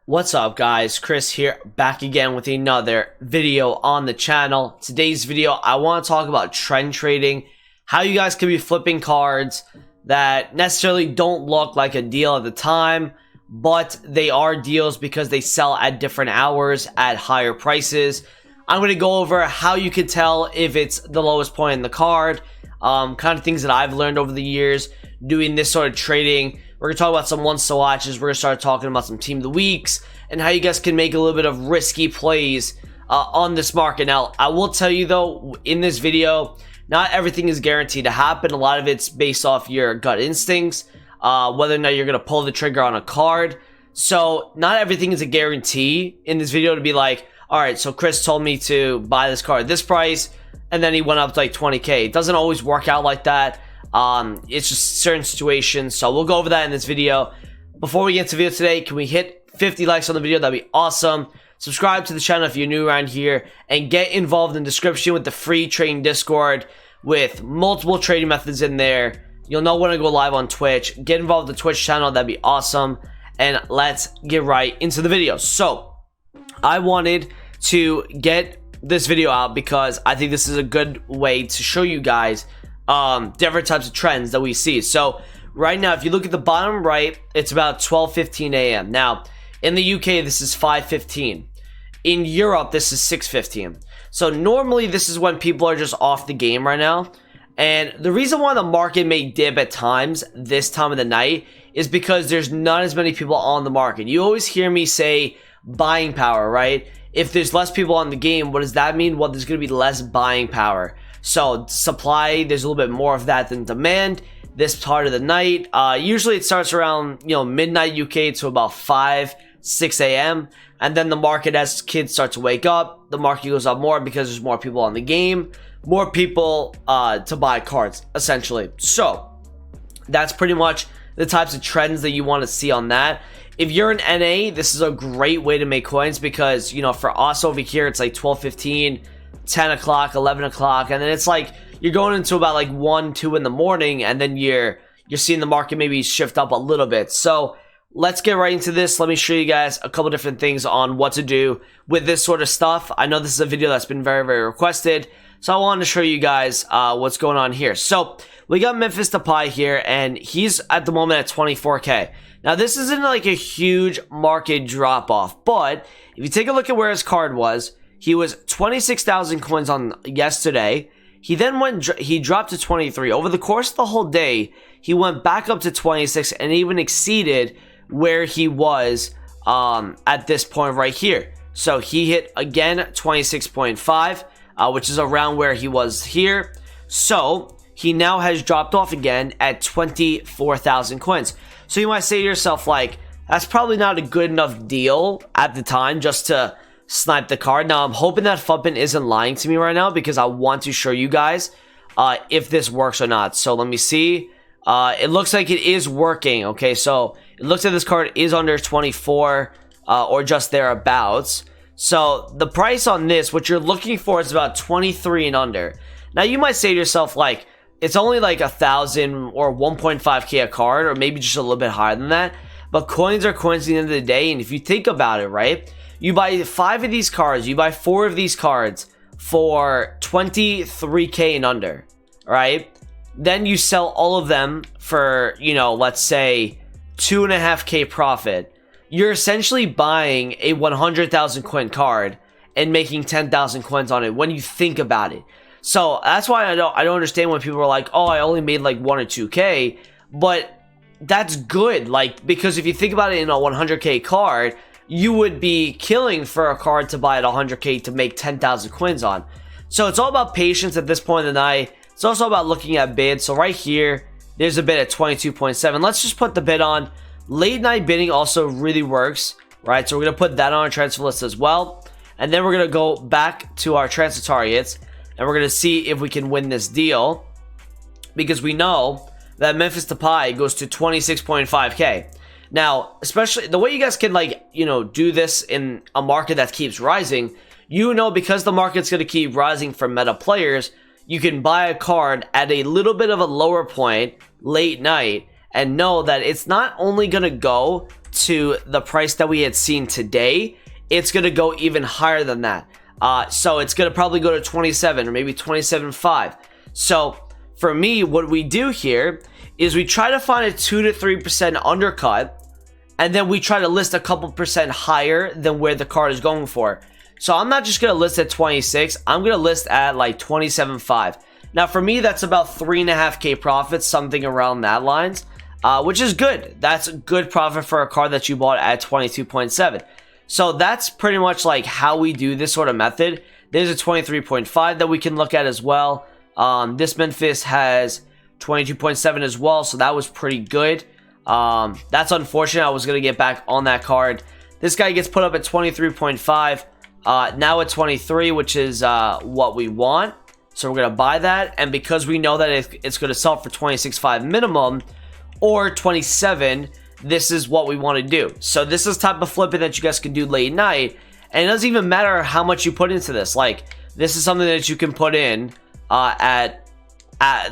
What's up guys, Chris here, back again with another video on the channel. Today's video, I want to talk about trend trading, how you guys can be flipping cards that necessarily don't look like a deal at the time, but they are deals because they sell at different hours at higher prices. I'm going to go over how you can tell if it's the lowest point in the card, kind of things that I've learned over the years doing this sort of trading. We're going to talk about some ones to watches. We're going to start talking about some team of the weeks and how you guys can make a little bit of risky plays on this market. Now, I will tell you though, in this video, not everything is guaranteed to happen. A lot of it's based off your gut instincts, whether or not you're going to pull the trigger on a card. So not everything is a guarantee in this video to be like, all right, so Chris told me to buy this card at this price, and then he went up to like 20K. It doesn't always work out like that. It's just certain situations. So we'll go over that in this video. Before we get to the video today, can we hit 50 likes on the video? That'd be awesome. Subscribe to the channel if you're new around here, and get involved in the description with the free trading Discord with multiple trading methods in there. You'll know when I go live on Twitch. Get involved with the Twitch channel. That'd be awesome. And let's get right into the video. So I wanted to get this video out because I think this is a good way to show you guys different types of trends that we see. So right now, if you look at the bottom right, it's about 12:15 a.m. Now in the UK, this is 5:15. In Europe, this is 6:15. So normally this is when people are just off the game right now. And the reason why the market may dip at times this time of the night is because there's not as many people on the market. You always hear me say buying power, right? If there's less people on the game, what does that mean? Well, there's going to be less buying power. So supply, there's a little bit more of that than demand this part of the night. Usually it starts around, midnight UK to about 5-6 a.m. And then the market, as kids start to wake up, the market goes up more because there's more people on the game, more people to buy cards, essentially. So that's pretty much the types of trends that you want to see on that. If you're an NA, this is a great way to make coins because, for us over here, it's like 12:15, 10 o'clock, 11 o'clock, and then it's like you're going into about like 1, 2 in the morning, and then you're seeing the market maybe shift up a little bit. So let's get right into this. Let me show you guys a couple different things on what to do with this sort of stuff. I know this is a video that's been very, very requested, so I wanted to show you guys what's going on here. So we got Memphis Depay here, and he's at the moment at 24K. Now, this isn't like a huge market drop-off, but if you take a look at where his card was, he was 26,000 coins on yesterday. He then he dropped to 23. Over the course of the whole day, he went back up to 26 and even exceeded where he was at this point right here. So he hit again 26.5, which is around where he was here. So he now has dropped off again at 24,000 coins. So you might say to yourself, like, that's probably not a good enough deal at the time just to snipe the card. Now, I'm hoping that Fuppin isn't lying to me right now because I want to show you guys if this works or not. So let me see. It looks like it is working. Okay, so it looks like this card is under 24 or just thereabouts. So the price on this, what you're looking for, is about 23 and under. Now, you might say to yourself, like, it's only like 1,000 or 1.5K a card, or maybe just a little bit higher than that. But coins are coins at the end of the day, and if you think about it, right? You buy 5 of these cards, you buy 4 of these cards for 23K and under, right? Then you sell all of them for, let's say 2.5K profit. You're essentially buying a 100,000 coin card and making 10,000 coins on it when you think about it. So that's why I don't understand when people are like, oh, I only made like 1 or 2K, but that's good. Like, because if you think about it, in a 100K card, you would be killing for a card to buy at 100K to make 10,000 coins on. So it's all about patience at this point in the night. It's also about looking at bids. So right here, there's a bid at 22.7. Let's just put the bid on. Late night bidding also really works, right? So we're going to put that on our transfer list as well. And then we're going to go back to our transfer targets, and we're going to see if we can win this deal, because we know that Memphis Depay goes to 26.5K. Now, especially the way you guys can do this in a market that keeps rising, because the market's going to keep rising for meta players, you can buy a card at a little bit of a lower point late night and know that it's not only going to go to the price that we had seen today, it's going to go even higher than that. So it's going to probably go to 27 or maybe 27.5. So for me, what we do here is we try to find a 2 to 3% undercut, and then we try to list a couple percent higher than where the card is going for. So I'm not just going to list at 26. I'm going to list at like 27.5. Now for me, that's about 3.5K profits, something around that lines, which is good. That's a good profit for a card that you bought at 22.7. So that's pretty much like how we do this sort of method. There's a 23.5 that we can look at as well. This Memphis has 22.7 as well, so that was pretty good. That's unfortunate. I was going to get back on that card. This guy gets put up at 23.5. Now at 23, which is what we want. So we're going to buy that. And because we know that it's going to sell for 26.5 minimum or 27, this is what we want to do. So this is type of flipping that you guys can do late night. And it doesn't even matter how much you put into this. Like, this is something that you can put in at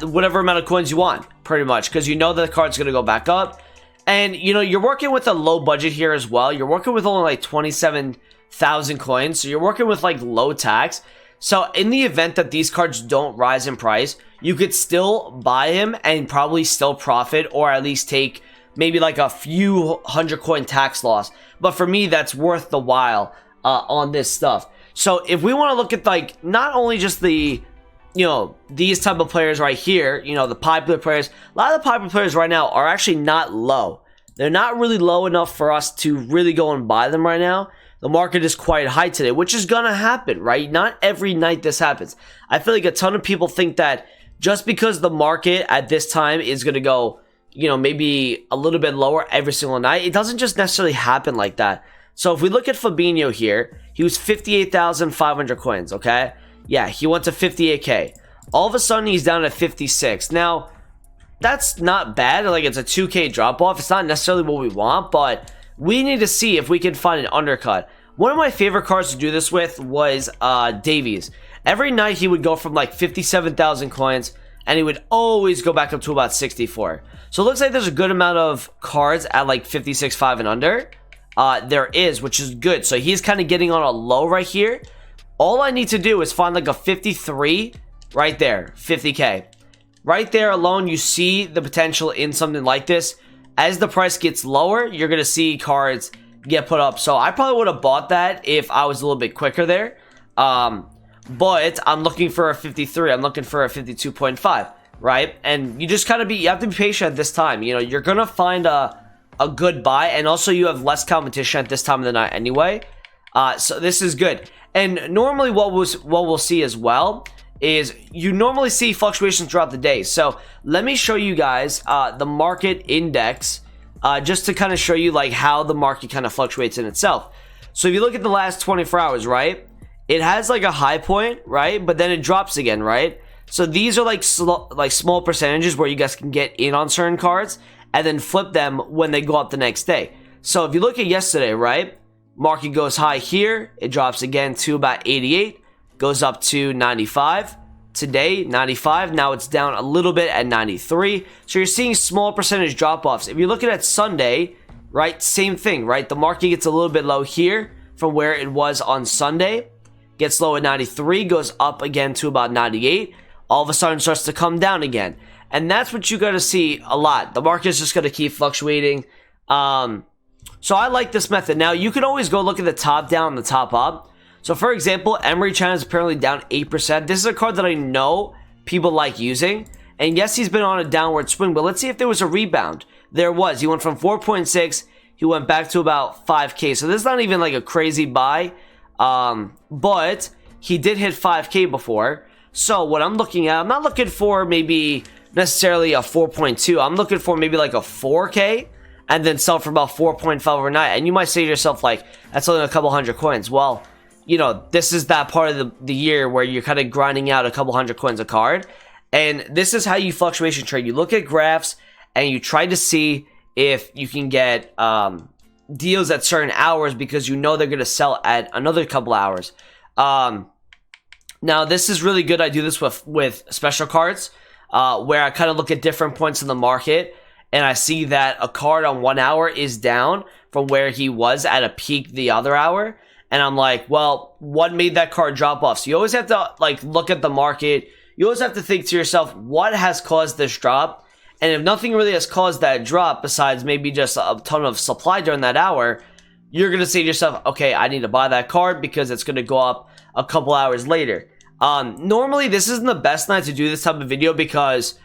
whatever amount of coins you want, pretty much, because you know that the card's going to go back up. And, you know, you're working with a low budget here as well. You're working with only like 27,000 coins. So you're working with like low tax. So in the event that these cards don't rise in price, you could still buy him and probably still profit, or at least take maybe like a few 100 coin tax loss. But for me, that's worth the while on this stuff. So if we want to look at like not only just the, you know, these type of players right here, you know, the popular players, a lot of the popular players right now are actually not low. They're not really low enough for us to really go and buy them right now. The market is quite high today, which is going to happen, right? Not every night this happens. I feel like a ton of people think that just because the market at this time is going to go, you know, maybe a little bit lower every single night, it doesn't just necessarily happen like that. So if we look at Fabinho here, he was 58,500 coins, okay? Yeah, he went to 58K. All of a sudden, he's down at 56. Now, that's not bad. Like, it's a 2K drop-off. It's not necessarily what we want, but we need to see if we can find an undercut. One of my favorite cards to do this with was Davies. Every night, he would go from, like, 57,000 coins, and he would always go back up to about 64. So it looks like there's a good amount of cards at, like, 56.5 and under. There is, which is good. So he's kind of getting on a low right here. All I need to do is find like a 53 right there, 50K. Right there alone, you see the potential in something like this. As the price gets lower, you're going to see cards get put up. So I probably would have bought that if I was a little bit quicker there. But I'm looking for a 53. I'm looking for a 52.5, right? And you just kind of you have to be patient at this time. You know, you're going to find a good buy, and also you have less competition at this time of the night anyway. So this is good. And normally what we'll see as well is you normally see fluctuations throughout the day. So let me show you guys the market index just to kind of show you like how the market kind of fluctuates in itself. So if you look at the last 24 hours, right, it has like a high point, right, but then it drops again, right? So these are like small percentages where you guys can get in on certain cards and then flip them when they go up the next day. So if you look at yesterday, right, market goes high here, it drops again to about 88, goes up to 95. Today, 95. Now it's down a little bit at 93. So you're seeing small percentage drop-offs. If you're looking at Sunday, right, same thing, right? The market gets a little bit low here from where it was on Sunday. Gets low at 93, goes up again to about 98. All of a sudden starts to come down again. And that's what you got to see a lot. The market is just going to keep fluctuating. So I like this method. Now, you can always go look at the top down and the top up. So, for example, Emery Chan is apparently down 8%. This is a card that I know people like using. And yes, he's been on a downward swing, but let's see if there was a rebound. There was. He went from 4.6. He went back to about 5K. So this is not even like a crazy buy. But he did hit 5K before. So what I'm looking at, I'm not looking for maybe necessarily a 4.2. I'm looking for maybe like a 4K and then sell for about 4.5 overnight. And you might say to yourself, like, that's only a couple hundred coins. Well, you know, this is that part of the year where you're kind of grinding out a couple hundred coins a card. And this is how you fluctuation trade. You look at graphs and you try to see if you can get deals at certain hours because you know they're going to sell at another couple hours. Now, this is really good. I do this with special cards where I kind of look at different points in the market and I see that a card on 1 hour is down from where he was at a peak the other hour, and I'm like, well, what made that card drop off? So you always have to like look at the market. You always have to think to yourself, what has caused this drop? And if nothing really has caused that drop besides maybe just a ton of supply during that hour, you're going to say to yourself, okay, I need to buy that card because it's going to go up a couple hours later. Normally, this isn't the best night to do this type of video because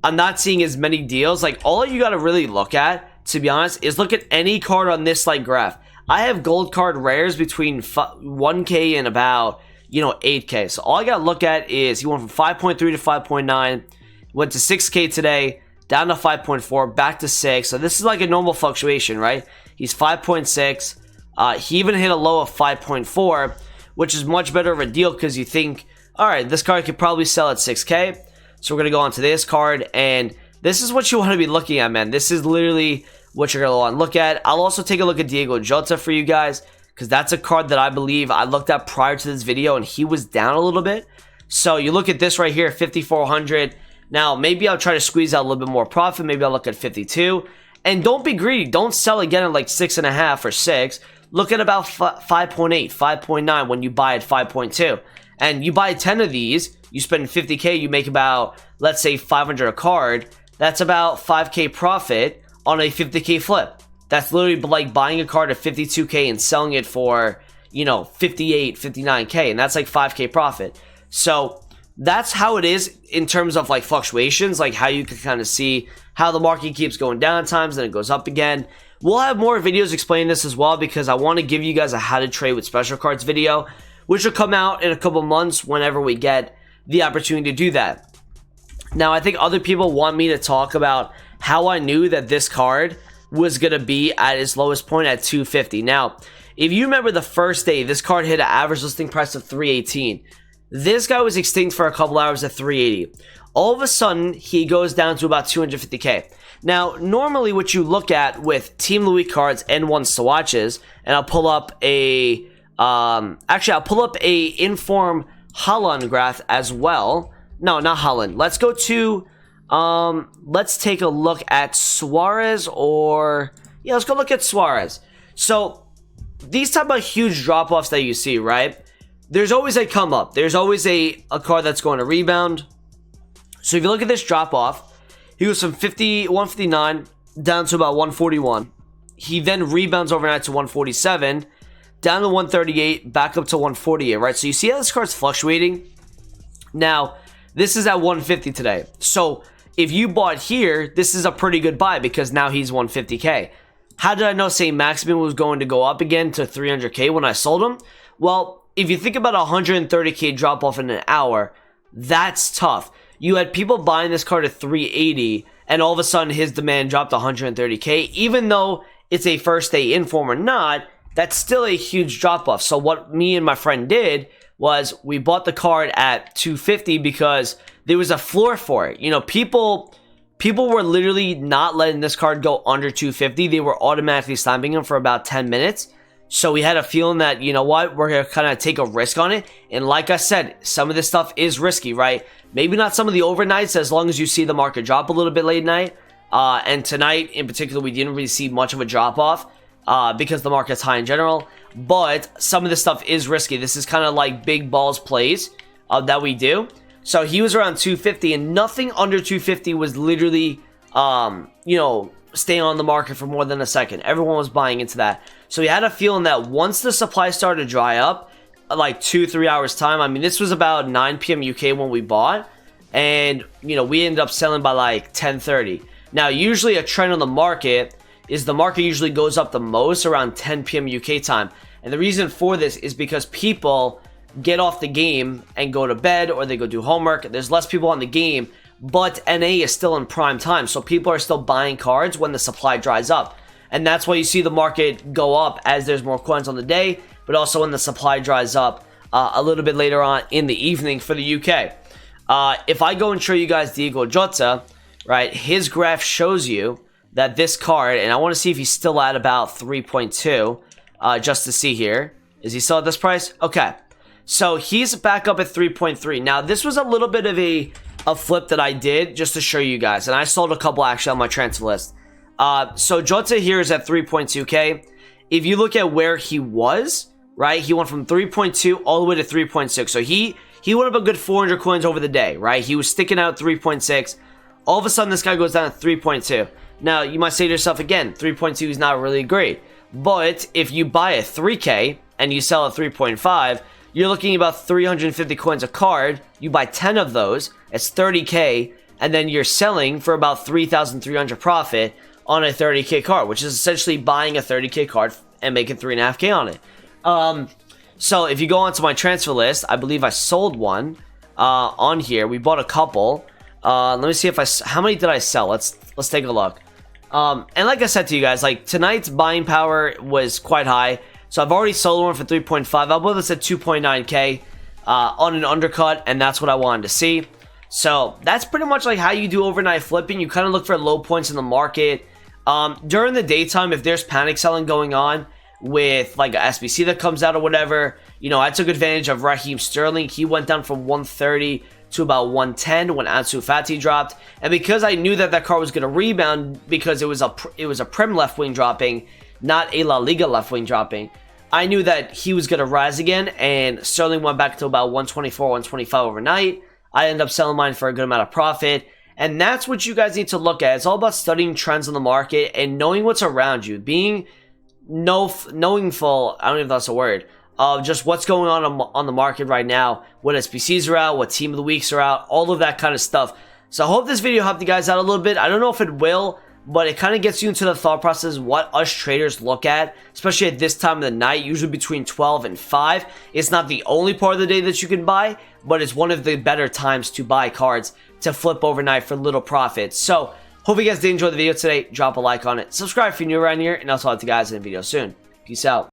I'm not seeing as many deals. Like, all you got to really look at, to be honest, is look at any card on this like graph. I have gold card rares between 1K and about, 8K. So all I got to look at is he went from 5.3 to 5.9, went to 6K today, down to 5.4, back to 6. So this is like a normal fluctuation, right? He's 5.6. He even hit a low of 5.4, which is much better of a deal because you think, all right, this card could probably sell at 6K. So we're going to go on to this card, and this is what you want to be looking at, man. This is literally what you're going to want to look at. I'll also take a look at Diego Jota for you guys because that's a card that I believe I looked at prior to this video, and he was down a little bit. So you look at this right here, 5,400. Now, maybe I'll try to squeeze out a little bit more profit. Maybe I'll look at 52. And don't be greedy. Don't sell again at like 6.5 or 6. Look at about 5.8, 5.9 when you buy at 5.2. And you buy 10 of these, you spend 50K, you make about, let's say, 500 a card. That's about 5K profit on a 50K flip. That's literally like buying a card at 52K and selling it for, 58, 59K. And that's like 5K profit. So that's how it is in terms of like fluctuations, like how you can kind of see how the market keeps going down at times, then it goes up again. We'll have more videos explaining this as well because I want to give you guys a how to trade with special cards video, which will come out in a couple months whenever we get the opportunity to do that. Now, I think other people want me to talk about how I knew that this card was going to be at its lowest point at 250. Now, if you remember the first day, this card hit an average listing price of 318. This guy was extinct for a couple hours at 380. All of a sudden, he goes down to about 250K. Now, normally what you look at with Team Louis cards and one swatches, and I'll pull up a, I'll pull up a Inform Haaland graph as well. No, not Haaland. Let's go to, let's take a look at Suarez let's go look at Suarez. So, these type of huge drop-offs that you see, right? There's always a come up. There's always a card that's going to rebound. So if you look at this drop off, he goes from 159 down to about 141. He then rebounds overnight to 147, down to 138, back up to 148, right? So you see how this card's fluctuating? Now, this is at 150 today. So if you bought here, this is a pretty good buy because now he's 150K. How did I know St. Maximin was going to go up again to 300K when I sold him? Well, if you think about a 130K drop off in an hour, that's tough. You had people buying this card at 380, and all of a sudden his demand dropped to 130K. Even though it's a first day inform or not, that's still a huge drop off. So what me and my friend did was we bought the card at 250 because there was a floor for it. People were literally not letting this card go under 250. They were automatically slamming him for about 10 minutes. So we had a feeling that, you know what, we're going to kind of take a risk on it. And like I said, some of this stuff is risky, right? Maybe not some of the overnights as long as you see the market drop a little bit late night. And tonight in particular, we didn't really see much of a drop off because the market's high in general. But some of this stuff is risky. This is kind of like big balls plays that we do. So he was around 250 and nothing under 250 was literally, staying on the market for more than a second. Everyone was buying into that. So we had a feeling that once the supply started to dry up, like 2-3 hours time, I mean, this was about 9 p.m. UK when we bought, and, we ended up selling by like 10:30. Now, usually a trend on the market is the market usually goes up the most around 10 p.m. UK time. And the reason for this is because people get off the game and go to bed or they go do homework. There's less people on the game, but NA is still in prime time. So people are still buying cards when the supply dries up. And that's why you see the market go up as there's more coins on the day, but also when the supply dries up a little bit later on in the evening for the UK. If I go and show you guys Diego Jota, right, his graph shows you that this card, and I want to see if he's still at about 3.2, just to see here. Is he still at this price? Okay. So he's back up at 3.3. Now, this was a little bit of a a flip that I did just to show you guys. And I sold a couple actually on my transfer list. So Jota here is at 3.2k. If you look at where he was, right, he went from 3.2 all the way to 3.6. So he went up a good 400 coins over the day, right? He was sticking out 3.6. All of a sudden, this guy goes down to 3.2. Now, you might say to yourself again, 3.2 is not really great. But if you buy a 3k and you sell at 3.5, you're looking at about 350 coins a card. You buy 10 of those, it's 30k, and then you're selling for about 3,300 profit on a 30k card, which is essentially buying a 30k card and making 3.5k on it. So if you go onto my transfer list, I believe I sold one on here. We bought a couple. Let me see if how many did I sell? Let's take a look. And like I said to you guys, like tonight's buying power was quite high. So I've already sold one for 3.5. I'll put this at 2.9k on an undercut, and that's what I wanted to see. So that's pretty much like how you do overnight flipping. You kind of look for low points in the market. During the daytime, if there's panic selling going on with like a SBC that comes out or whatever, you know, I took advantage of Raheem Sterling. He went down from 130 to about 110 when Ansu Fati dropped, and because I knew that card was going to rebound because it was a Prem left wing dropping, not a La Liga left wing dropping, I knew that he was going to rise again, and Sterling went back to about 124, 125 overnight. I ended up selling mine for a good amount of profit, and that's what you guys need to look at. It's all about studying trends in the market and knowing what's around you, being knowingful, I don't know if that's a word, of just what's going on the market right now, what SPCs are out, what team of the weeks are out, all of that kind of stuff. So I hope this video helped you guys out a little bit. I don't know if it will, but it kind of gets you into the thought process what us traders look at, especially at this time of the night, usually between 12 and 5. It's not the only part of the day that you can buy, but it's one of the better times to buy cards to flip overnight for little profits. So hope you guys did enjoy the video today. Drop a like on it, subscribe if you're new around here, and I'll talk to you guys in a video soon. Peace out.